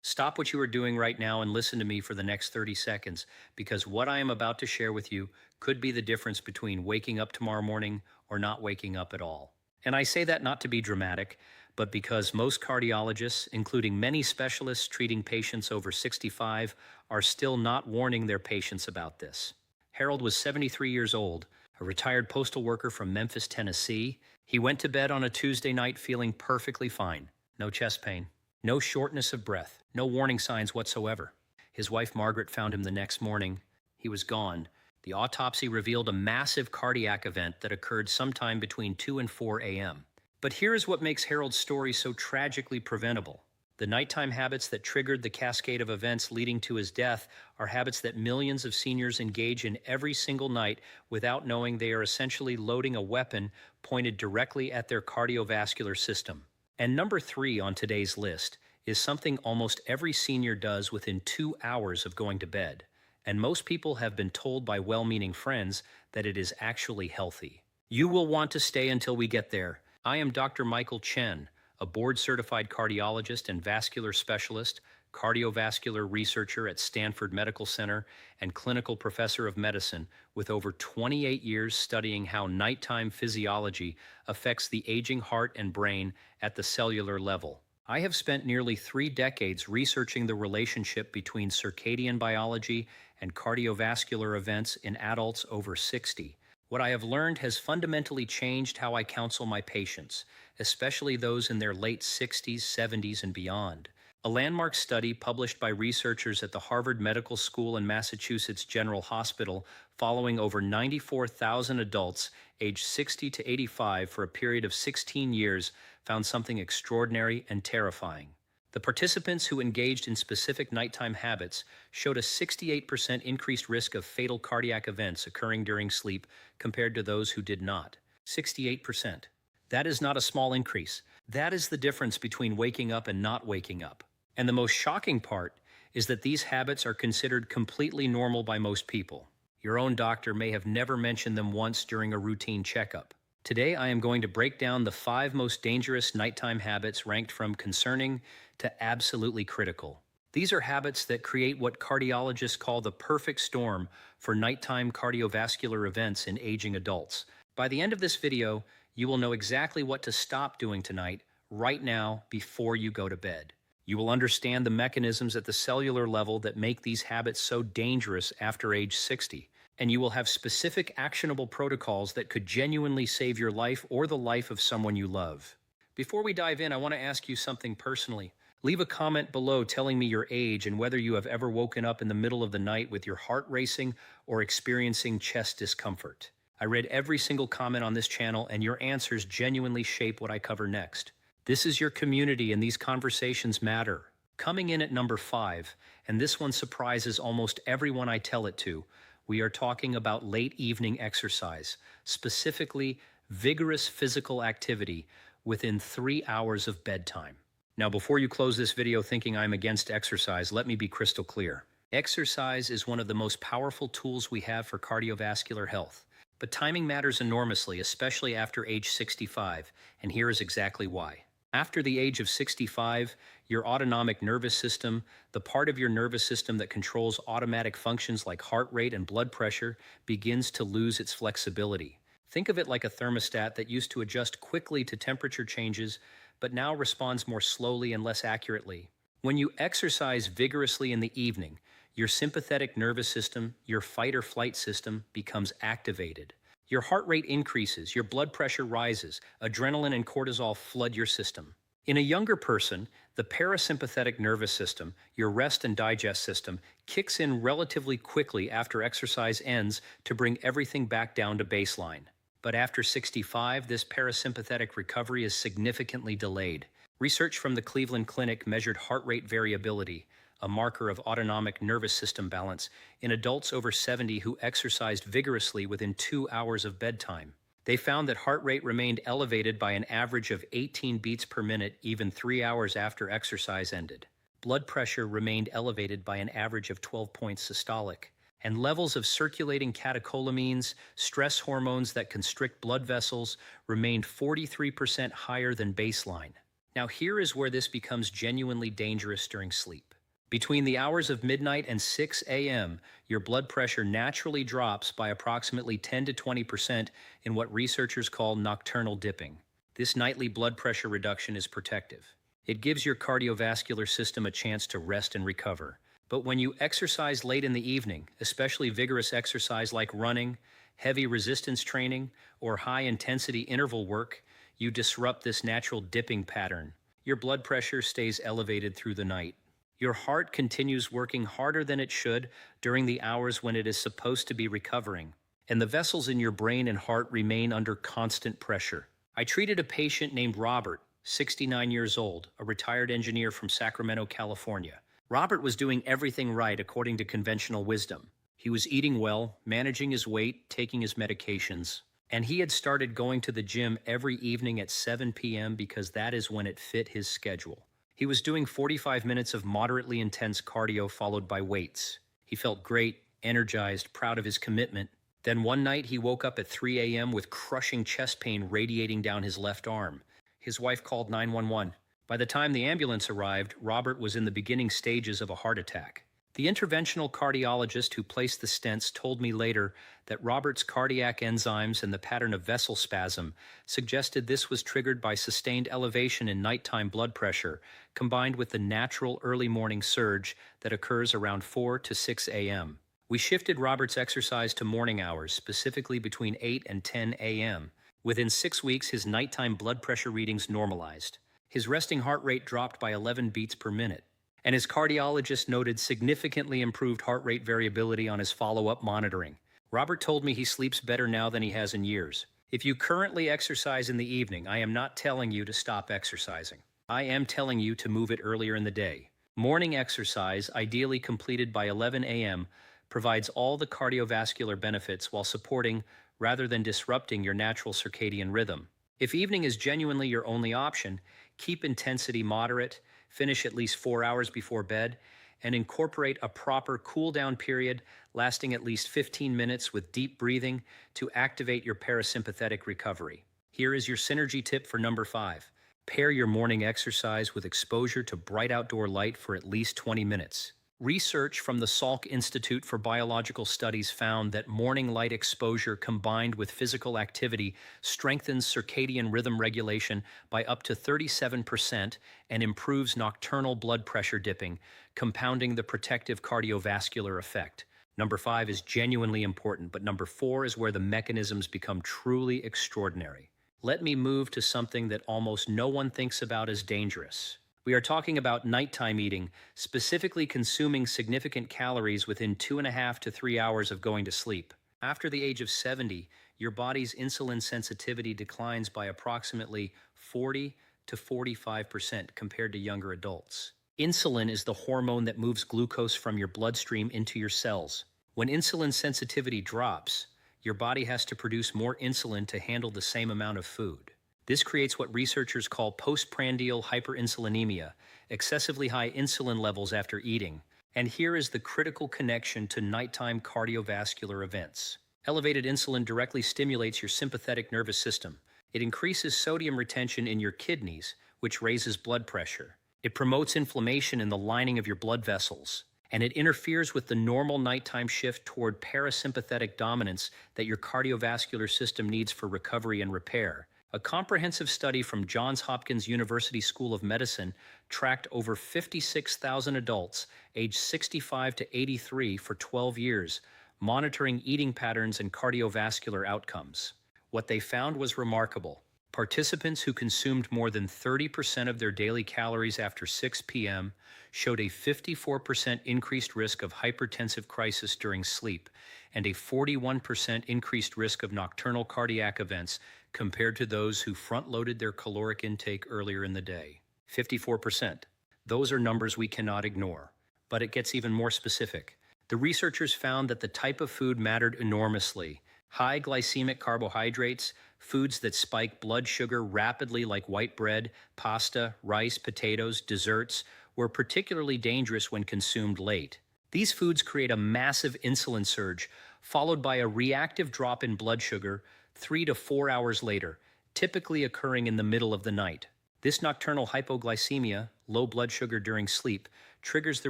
Stop what you are doing right now and listen to me for the next 30 seconds, because what I am about to share with you could be the difference between waking up tomorrow morning or not waking up at all. And I say that not to be dramatic, but because most cardiologists, including many specialists treating patients over 65, are still not warning their patients about this. Harold was 73 years old, a retired postal worker from Memphis, Tennessee. He went to bed on a Tuesday night feeling perfectly fine. No chest pain, no shortness of breath, no warning signs whatsoever. His wife Margaret found him the next morning. He was gone. The autopsy revealed a massive cardiac event that occurred sometime between 2 and 4 a.m. But here's what makes Harold's story so tragically preventable. The nighttime habits that triggered the cascade of events leading to his death are habits that millions of seniors engage in every single night without knowing they are essentially loading a weapon pointed directly at their cardiovascular system. And number 3 on today's list is something almost every senior does within 2 hours of going to bed. And most people have been told by well-meaning friends that it is actually healthy. You will want to stay until we get there. I am Dr. Michael Chen, a board-certified cardiologist and vascular specialist, cardiovascular researcher at Stanford Medical Center, and clinical professor of medicine with over 28 years studying how nighttime physiology affects the aging heart and brain at the cellular level. I have spent nearly 3 decades researching the relationship between circadian biology and cardiovascular events in adults over 60. What I have learned has fundamentally changed how I counsel my patients, especially those in their late 60s, 70s, and beyond. A landmark study published by researchers at the Harvard Medical School and Massachusetts General Hospital following over 94,000 adults aged 60 to 85 for a period of 16 years found something extraordinary and terrifying. The participants who engaged in specific nighttime habits showed a 68% increased risk of fatal cardiac events occurring during sleep compared to those who did not. 68%. That is not a small increase. That is the difference between waking up and not waking up. And the most shocking part is that these habits are considered completely normal by most people. Your own doctor may have never mentioned them once during a routine checkup. Today, I am going to break down the 5 most dangerous nighttime habits ranked from concerning to absolutely critical. These are habits that create what cardiologists call the perfect storm for nighttime cardiovascular events in aging adults. By the end of this video, you will know exactly what to stop doing tonight, right now, before you go to bed. You will understand the mechanisms at the cellular level that make these habits so dangerous after age 60. And you will have specific actionable protocols that could genuinely save your life or the life of someone you love. Before we dive in, I want to ask you something personally. Leave a comment below telling me your age and whether you have ever woken up in the middle of the night with your heart racing or experiencing chest discomfort. I read every single comment on this channel, and your answers genuinely shape what I cover next. This is your community, and these conversations matter. Coming in at number 5, and this one surprises almost everyone I tell it to, we are talking about late evening exercise, specifically vigorous physical activity within 3 hours of bedtime. Now, before you close this video thinking I'm against exercise, let me be crystal clear. Exercise is one of the most powerful tools we have for cardiovascular health. But timing matters enormously, especially after age 65, and here is exactly why. After the age of 65, your autonomic nervous system, the part of your nervous system that controls automatic functions like heart rate and blood pressure, begins to lose its flexibility. Think of it like a thermostat that used to adjust quickly to temperature changes, but now responds more slowly and less accurately. When you exercise vigorously in the evening, your sympathetic nervous system, your fight or flight system, becomes activated. Your heart rate increases, your blood pressure rises, adrenaline and cortisol flood your system. In a younger person, the parasympathetic nervous system, your rest and digest system, kicks in relatively quickly after exercise ends to bring everything back down to baseline. But after 65, this parasympathetic recovery is significantly delayed. Research from the Cleveland Clinic measured heart rate variability, a marker of autonomic nervous system balance, in adults over 70 who exercised vigorously within 2 hours of bedtime. They found that heart rate remained elevated by an average of 18 beats per minute even 3 hours after exercise ended. Blood pressure remained elevated by an average of 12 points systolic, and levels of circulating catecholamines, stress hormones that constrict blood vessels, remained 43% higher than baseline. Now here is where this becomes genuinely dangerous during sleep. Between the hours of midnight and 6 a.m., your blood pressure naturally drops by approximately 10 to 20% in what researchers call nocturnal dipping. This nightly blood pressure reduction is protective. It gives your cardiovascular system a chance to rest and recover. But when you exercise late in the evening, especially vigorous exercise like running, heavy resistance training, or high-intensity interval work, you disrupt this natural dipping pattern. Your blood pressure stays elevated through the night. Your heart continues working harder than it should during the hours when it is supposed to be recovering, and the vessels in your brain and heart remain under constant pressure. I treated a patient named Robert, 69 years old, a retired engineer from Sacramento, California. Robert was doing everything right according to conventional wisdom. He was eating well, managing his weight, taking his medications, and he had started going to the gym every evening at 7 p.m. because that is when it fit his schedule. He was doing 45 minutes of moderately intense cardio followed by weights. He felt great, energized, proud of his commitment. Then one night he woke up at 3 a.m. with crushing chest pain radiating down his left arm. His wife called 911. By the time the ambulance arrived, Robert was in the beginning stages of a heart attack. The interventional cardiologist who placed the stents told me later that Robert's cardiac enzymes and the pattern of vessel spasm suggested this was triggered by sustained elevation in nighttime blood pressure, combined with the natural early morning surge that occurs around 4 to 6 a.m. We shifted Robert's exercise to morning hours, specifically between 8 and 10 a.m. Within 6 weeks, his nighttime blood pressure readings normalized. His resting heart rate dropped by 11 beats per minute, and his cardiologist noted significantly improved heart rate variability on his follow-up monitoring. Robert told me he sleeps better now than he has in years. If you currently exercise in the evening, I am not telling you to stop exercising. I am telling you to move it earlier in the day. Morning exercise, ideally completed by 11 a.m., provides all the cardiovascular benefits while supporting rather than disrupting your natural circadian rhythm. If evening is genuinely your only option, keep intensity moderate, finish at least 4 hours before bed, and incorporate a proper cool-down period lasting at least 15 minutes with deep breathing to activate your parasympathetic recovery. Here is your synergy tip for number 5. Pair your morning exercise with exposure to bright outdoor light for at least 20 minutes. Research from the Salk Institute for Biological Studies found that morning light exposure combined with physical activity strengthens circadian rhythm regulation by up to 37% and improves nocturnal blood pressure dipping, compounding the protective cardiovascular effect. Number 5 is genuinely important, but number 4 is where the mechanisms become truly extraordinary. Let me move to something that almost no one thinks about as dangerous. We are talking about nighttime eating, specifically consuming significant calories within 2.5 to 3 hours of going to sleep. After the age of 70, your body's insulin sensitivity declines by approximately 40 to 45% compared to younger adults. Insulin is the hormone that moves glucose from your bloodstream into your cells. When insulin sensitivity drops, your body has to produce more insulin to handle the same amount of food. This creates what researchers call postprandial hyperinsulinemia, excessively high insulin levels after eating. And here is the critical connection to nighttime cardiovascular events. Elevated insulin directly stimulates your sympathetic nervous system. It increases sodium retention in your kidneys, which raises blood pressure. It promotes inflammation in the lining of your blood vessels, and it interferes with the normal nighttime shift toward parasympathetic dominance that your cardiovascular system needs for recovery and repair. A comprehensive study from Johns Hopkins University School of Medicine tracked over 56,000 adults aged 65 to 83 for 12 years, monitoring eating patterns and cardiovascular outcomes. What they found was remarkable. Participants who consumed more than 30% of their daily calories after 6 p.m. showed a 54% increased risk of hypertensive crisis during sleep and a 41% increased risk of nocturnal cardiac events compared to those who front-loaded their caloric intake earlier in the day. 54%. Those are numbers we cannot ignore. But it gets even more specific. The researchers found that the type of food mattered enormously. High glycemic carbohydrates, foods that spike blood sugar rapidly like white bread, pasta, rice, potatoes, desserts, were particularly dangerous when consumed late. These foods create a massive insulin surge, followed by a reactive drop in blood sugar 3 to 4 hours later, typically occurring in the middle of the night. This nocturnal hypoglycemia, low blood sugar during sleep, triggers the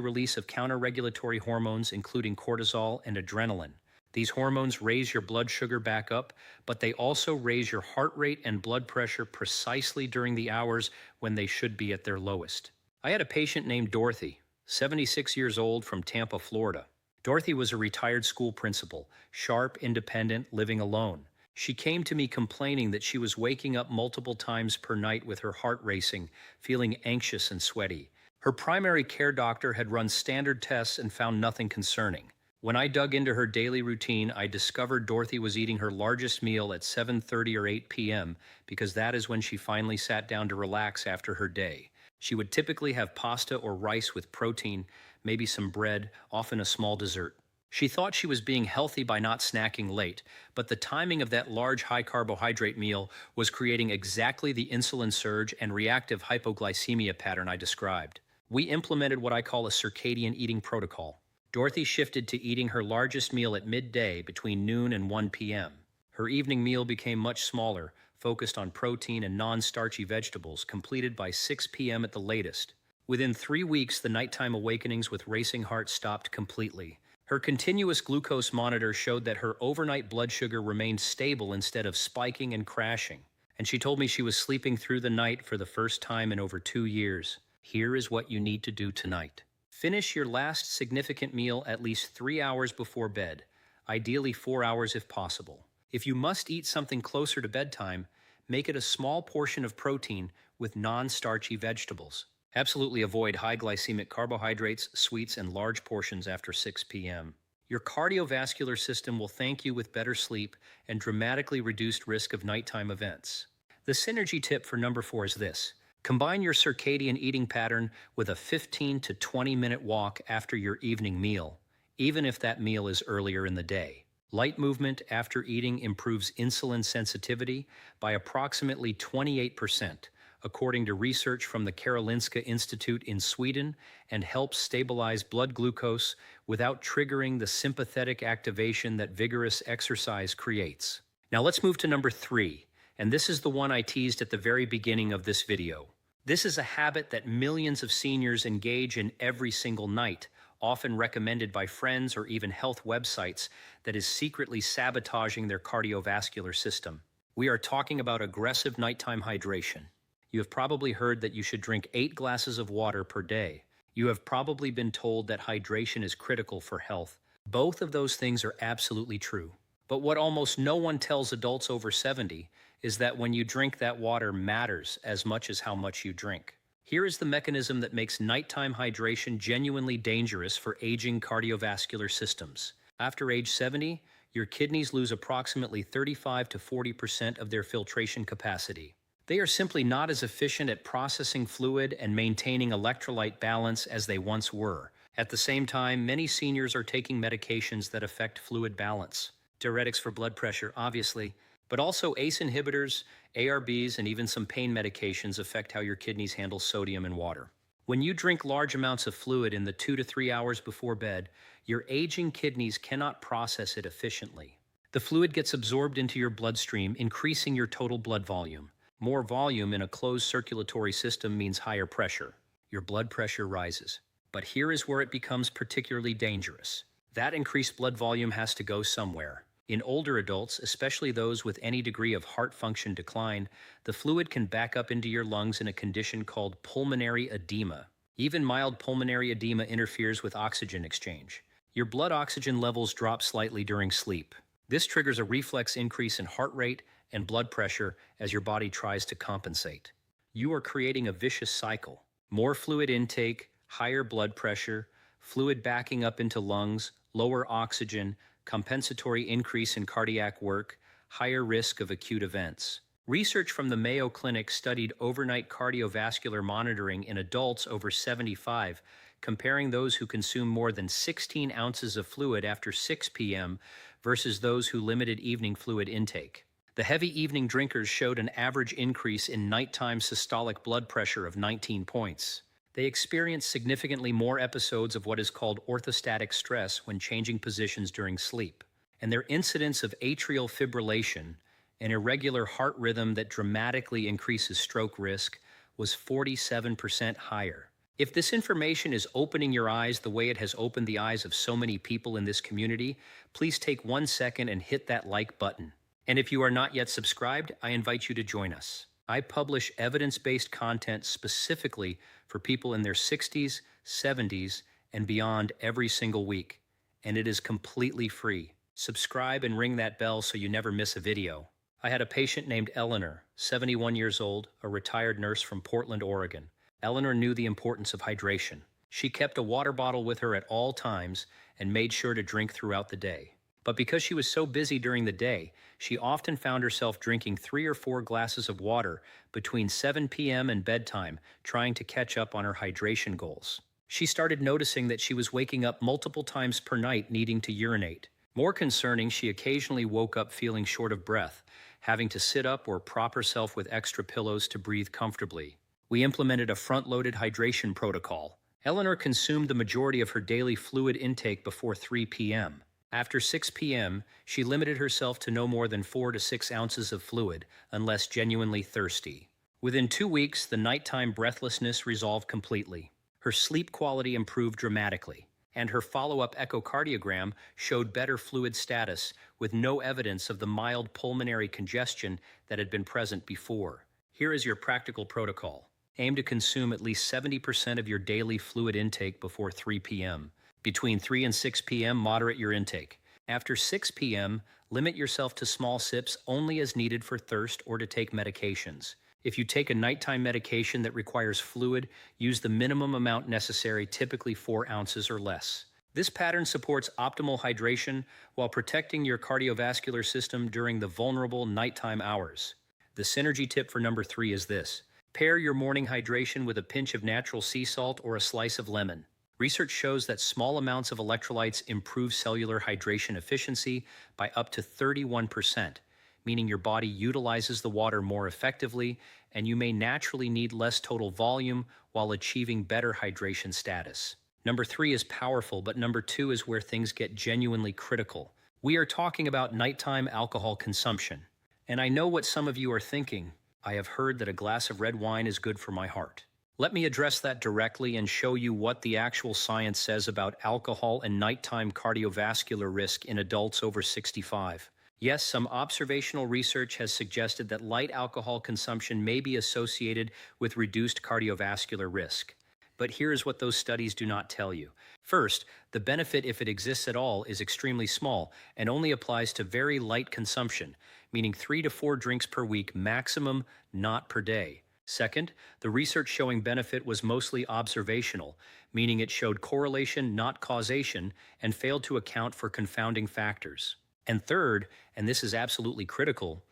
release of counter-regulatory hormones, including cortisol and adrenaline. These hormones raise your blood sugar back up, but they also raise your heart rate and blood pressure precisely during the hours when they should be at their lowest. I had a patient named Dorothy, 76 years old, from Tampa, Florida. Dorothy was a retired school principal, sharp, independent, living alone. She came to me complaining that she was waking up multiple times per night with her heart racing, feeling anxious and sweaty. Her primary care doctor had run standard tests and found nothing concerning. When I dug into her daily routine, I discovered Dorothy was eating her largest meal at 7:30 or 8 p.m. because that is when she finally sat down to relax after her day. She would typically have pasta or rice with protein, maybe some bread, often a small dessert. She thought she was being healthy by not snacking late, but the timing of that large high-carbohydrate meal was creating exactly the insulin surge and reactive hypoglycemia pattern I described. We implemented what I call a circadian eating protocol. Dorothy shifted to eating her largest meal at midday between noon and 1 p.m. Her evening meal became much smaller, focused on protein and non-starchy vegetables, completed by 6 p.m. at the latest. Within 3 weeks, the nighttime awakenings with racing heart stopped completely. Her continuous glucose monitor showed that her overnight blood sugar remained stable instead of spiking and crashing. And she told me she was sleeping through the night for the first time in over 2 years. Here is what you need to do tonight. Finish your last significant meal at least 3 hours before bed, ideally 4 hours if possible. If you must eat something closer to bedtime, make it a small portion of protein with non-starchy vegetables. Absolutely avoid high glycemic carbohydrates, sweets, and large portions after 6 p.m. Your cardiovascular system will thank you with better sleep and dramatically reduced risk of nighttime events. The synergy tip for number 4 is this. Combine your circadian eating pattern with a 15 to 20-minute walk after your evening meal, even if that meal is earlier in the day. Light movement after eating improves insulin sensitivity by approximately 28%, according to research from the Karolinska Institute in Sweden, and helps stabilize blood glucose without triggering the sympathetic activation that vigorous exercise creates. Now let's move to number 3. And this is the one I teased at the very beginning of this video. This is a habit that millions of seniors engage in every single night, often recommended by friends or even health websites, that is secretly sabotaging their cardiovascular system. We are talking about aggressive nighttime hydration. You have probably heard that you should drink 8 glasses of water per day. You have probably been told that hydration is critical for health. Both of those things are absolutely true. But what almost no one tells adults over 70 is that when you drink, that water matters as much as how much you drink. Here is the mechanism that makes nighttime hydration genuinely dangerous for aging cardiovascular systems. After age 70, your kidneys lose approximately 35 to 40% of their filtration capacity. They are simply not as efficient at processing fluid and maintaining electrolyte balance as they once were. At the same time, many seniors are taking medications that affect fluid balance. Diuretics for blood pressure, obviously, but also ACE inhibitors, ARBs, and even some pain medications affect how your kidneys handle sodium and water. When you drink large amounts of fluid in the 2 to 3 hours before bed, your aging kidneys cannot process it efficiently. The fluid gets absorbed into your bloodstream, increasing your total blood volume. More volume in a closed circulatory system means higher pressure. Your blood pressure rises. But here is where it becomes particularly dangerous. That increased blood volume has to go somewhere. In older adults, especially those with any degree of heart function decline, the fluid can back up into your lungs in a condition called pulmonary edema. Even mild pulmonary edema interferes with oxygen exchange. Your blood oxygen levels drop slightly during sleep. This triggers a reflex increase in heart rate and blood pressure as your body tries to compensate. You are creating a vicious cycle. More fluid intake, higher blood pressure, fluid backing up into lungs, lower oxygen, compensatory increase in cardiac work, higher risk of acute events. Research from the Mayo Clinic studied overnight cardiovascular monitoring in adults over 75, comparing those who consume more than 16 ounces of fluid after 6 p.m. versus those who limited evening fluid intake. The heavy evening drinkers showed an average increase in nighttime systolic blood pressure of 19 points. They experience significantly more episodes of what is called orthostatic stress when changing positions during sleep, and their incidence of atrial fibrillation, an irregular heart rhythm that dramatically increases stroke risk, was 47% higher. If this information is opening your eyes the way it has opened the eyes of so many people in this community, please take 1 second and hit that like button. And if you are not yet subscribed, I invite you to join us. I publish evidence-based content specifically for people in their 60s, 70s, and beyond every single week. And it is completely free. Subscribe and ring that bell so you never miss a video. I had a patient named Eleanor, 71 years old, a retired nurse from Portland, Oregon. Eleanor knew the importance of hydration. She kept a water bottle with her at all times and made sure to drink throughout the day. But because she was so busy during the day, she often found herself drinking 3 or 4 glasses of water between 7 p.m. and bedtime, trying to catch up on her hydration goals. She started noticing that she was waking up multiple times per night needing to urinate. More concerning, she occasionally woke up feeling short of breath, having to sit up or prop herself with extra pillows to breathe comfortably. We implemented a front-loaded hydration protocol. Eleanor consumed the majority of her daily fluid intake before 3 p.m. After 6 p.m., she limited herself to no more than 4 to 6 ounces of fluid, unless genuinely thirsty. Within 2 weeks, the nighttime breathlessness resolved completely. Her sleep quality improved dramatically, and her follow-up echocardiogram showed better fluid status with no evidence of the mild pulmonary congestion that had been present before. Here is your practical protocol. Aim to consume at least 70% of your daily fluid intake before 3 p.m. Between 3 and 6 p.m., moderate your intake. After 6 p.m., limit yourself to small sips only as needed for thirst or to take medications. If you take a nighttime medication that requires fluid, use the minimum amount necessary, typically 4 ounces or less. This pattern supports optimal hydration while protecting your cardiovascular system during the vulnerable nighttime hours. The synergy tip for number 3 is this. Pair your morning hydration with a pinch of natural sea salt or a slice of lemon. Research shows that small amounts of electrolytes improve cellular hydration efficiency by up to 31%, meaning your body utilizes the water more effectively, and you may naturally need less total volume while achieving better hydration status. Number 3 is powerful, but number 2 is where things get genuinely critical. We are talking about nighttime alcohol consumption. And I know what some of you are thinking. I have heard that a glass of red wine is good for my heart. Let me address that directly and show you what the actual science says about alcohol and nighttime cardiovascular risk in adults over 65. Yes, some observational research has suggested that light alcohol consumption may be associated with reduced cardiovascular risk. But here's what those studies do not tell you. First, the benefit, if it exists at all, is extremely small and only applies to very light consumption, meaning 3 to 4 drinks per week maximum, not per day. Second, the research showing benefit was mostly observational, meaning it showed correlation, not causation, and failed to account for confounding factors. And third, and this is absolutely critical,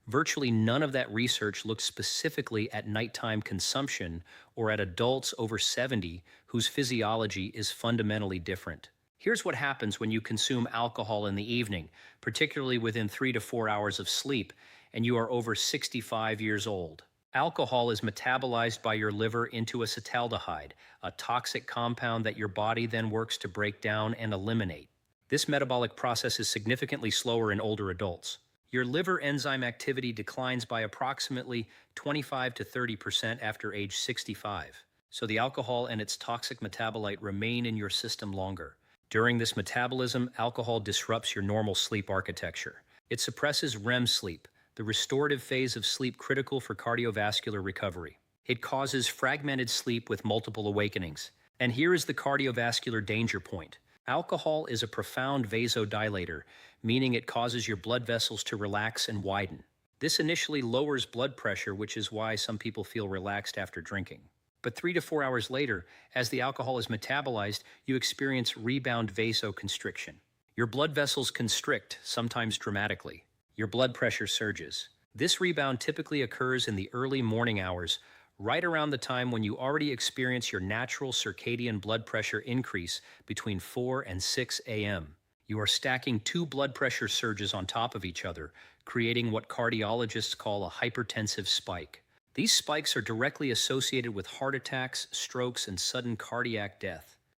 virtually none of that research looked specifically at nighttime consumption or at adults over 70 whose physiology is fundamentally different. Here's what happens when you consume alcohol in the evening, particularly within 3 to 4 hours of sleep, and you are over 65 years old. Alcohol is metabolized by your liver into acetaldehyde, a toxic compound that your body then works to break down and eliminate. This metabolic process is significantly slower in older adults. Your liver enzyme activity declines by approximately 25 to 30% after age 65, so the alcohol and its toxic metabolite remain in your system longer. During this metabolism, alcohol disrupts your normal sleep architecture. It suppresses REM sleep, the restorative phase of sleep critical for cardiovascular recovery. It causes fragmented sleep with multiple awakenings. And here is the cardiovascular danger point. Alcohol is a profound vasodilator, meaning it causes your blood vessels to relax and widen. This initially lowers blood pressure, which is why some people feel relaxed after drinking. But 3 to 4 hours later, as the alcohol is metabolized, you experience rebound vasoconstriction. Your blood vessels constrict, sometimes dramatically. Your blood pressure surges. This rebound typically occurs in the early morning hours, right around the time when you already experience your natural circadian blood pressure increase between 4 and 6 a.m. You are stacking 2 blood pressure surges on top of each other, creating what cardiologists call a hypertensive spike. These spikes are directly associated with heart attacks, strokes, and sudden cardiac death.